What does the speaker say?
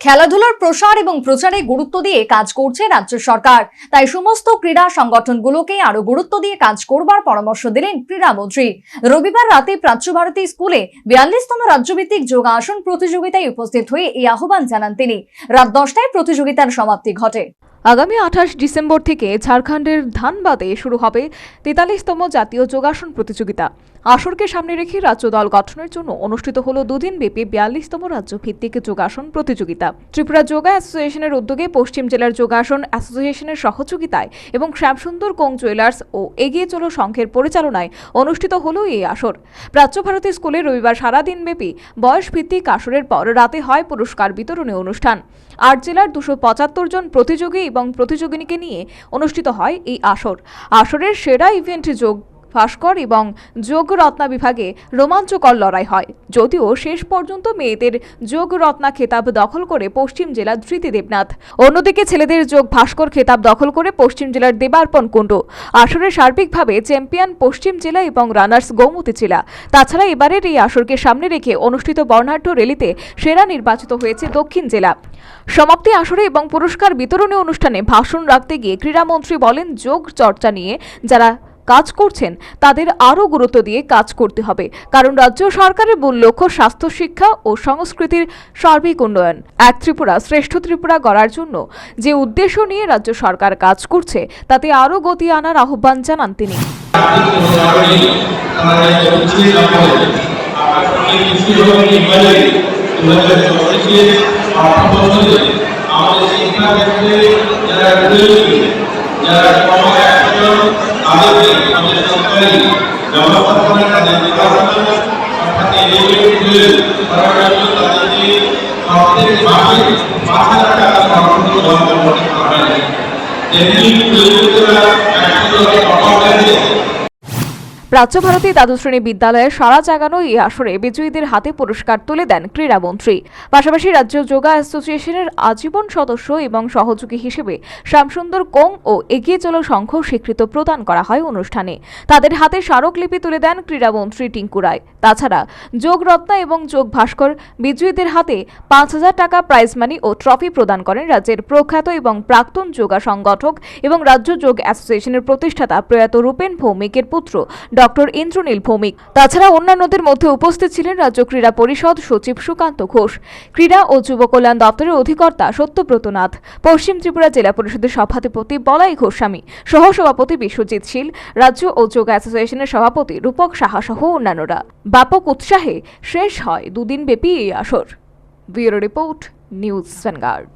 খেলাধুলার প্রসার এবং প্রচারে গুরুত্ব দিয়ে কাজ করছে রাজ্য সরকার। তাই সমস্ত ক্রীড়া সংগঠনগুলোকে আরো গুরুত্ব দিয়ে কাজ করবার পরামর্শ দিলেন ক্রীড়ামন্ত্রী। রবিবার রাতে প্রাচ্য ভারতী স্কুলে 42তম রাজ্যভিত্তিক যোগাসন প্রতিযোগিতায় উপস্থিত হয়ে এই আহ্বান জানান তিনি। রাত 10টায় প্রতিযোগিতার সমাপ্তি ঘটে। আগামী 28 ডিসেম্বর থেকে ঝাড়খণ্ডের ধানবাদে শুরু হবে 43তম জাতীয় যোগাসন প্রতিযোগিতা। আসরকে সামনে রেখে রাজ্য দল গঠনের জন্য অনুষ্ঠিত হলো দুদিন ব্যাপী 42তম রাজ্যভিত্তিক যোগাসন প্রতিযোগিতা। ত্রিপুরা যোগা অ্যাসোসিয়েশনের উদ্যোগে পশ্চিম জেলার যোগাসন অ্যাসোসিয়েশনের সহযোগিতায় এবং শ্যামসুন্দর কোং জুয়েলার্স ও এগিয়ে চলো সংঘের পরিচালনায় অনুষ্ঠিত হলো এই আসর। প্রাচ্য ভারতী স্কুলে রবিবার সারাদিন ব্যাপী বয়স ভিত্তিক আসরের পর রাতে হয় পুরস্কার বিতরণী অনুষ্ঠান। 8 জেলার 275 জন প্রতিযোগী এবং প্রতিযোগিনীকে নিয়ে অনুষ্ঠিত হয় এই আসর। আসরের সেরা ইভেন্ট যোগ ভাস্কর এবং যোগ রত্না বিভাগে রোমাঞ্চকর লড়াই হয়, যদিও শেষ পর্যন্ত মেয়েদের যোগ রত্না খেতাব দখল করে পশ্চিম জেলার ধৃতি দেবনাথ। অন্যদিকে ছেলেদের যোগ ভাস্কর খেতাব দখল করে পশ্চিম জেলার দেবার্পণ কুণ্ডু। আসরে সার্বিকভাবে চ্যাম্পিয়ন পশ্চিম জেলা এবং রানার্স গৌমতী জেলা। তাছাড়া এবারের এই আসরকে সামনে রেখে অনুষ্ঠিত বর্ণাঢ্য র্যালিতে সেরা নির্বাচিত হয়েছে দক্ষিণ জেলা। সমাপ্তি আসরে এবং পুরস্কার বিতরণী অনুষ্ঠানে ভাষণ রাখতে গিয়ে ক্রীড়ামন্ত্রী বলেন, যোগ চর্চা নিয়ে যারা কাজ করছেন তাদের আরও গুরুত্ব দিয়ে কাজ করতে হবে, কারণ রাজ্য সরকারের মূল লক্ষ্য স্বাস্থ্য, শিক্ষা ও সংস্কৃতির সার্বিক উন্নয়ন। এক ত্রিপুরা শ্রেষ্ঠ ত্রিপুরা গড়ার জন্য যে উদ্দেশ্য নিয়ে রাজ্য সরকার কাজ করছে তাতে আরও গতি আনার আহ্বান জানান তিনি। প্রাচ্য ভারতী দ্বাদশ শ্রেণী বিদ্যালয়ের সারা জাগানো এই আসরে বিজয়ীদের হাতে পুরস্কার তুলে দেন ক্রীড়ামন্ত্রী। পাশাপাশি রাজ্য যোগা অ্যাসোসিয়েশনের আজীবন সদস্য এবং সহযোগী হিসেবে শ্যামসুন্দর কোং ও এগিয়ে চলো সংঘ স্বীকৃত প্রদান করা হয় অনুষ্ঠানে। তাদের হাতে স্মারকলিপি তুলে দেন ক্রীড়ামন্ত্রী টিঙ্কু রায়। তাছাড়া যোগ রত্না এবং যোগ ভাস্কর বিজয়ীদের হাতে 5,000 টাকা প্রাইজ মানি ও ট্রফি প্রদান করেন রাজ্যের প্রখ্যাত এবং প্রাক্তন যোগা সংগঠক এবং রাজ্য যোগ অ্যাসোসিয়েশনের প্রতিষ্ঠাতা প্রয়াত রূপেন ভৌমিকের পুত্র ডক্টর ইন্দ্রনীল ভৌমিক। তাছাড়া অন্যান্যদের মধ্যে উপস্থিত ছিলেন রাজ্য ক্রীড়া পরিষদ সচিব সুকান্ত ঘোষ, ক্রীড়া ও যুব কল্যাণ দপ্তরের অধিকর্তা সত্যব্রত নাথ, পশ্চিম ত্রিপুরা জেলা পরিষদের সভাপতি বলাই গোস্বামী, সহসভাপতি বিশ্বজিৎ শীল, রাজ্য ও যোগ অ্যাসোসিয়েশনের সভাপতি রূপক সাহা সহ অন্যান্যরা। ব্যাপক উৎসাহে শেষ হয় দুদিন ব্যাপী এই আসর। Bureau report, news vanguard.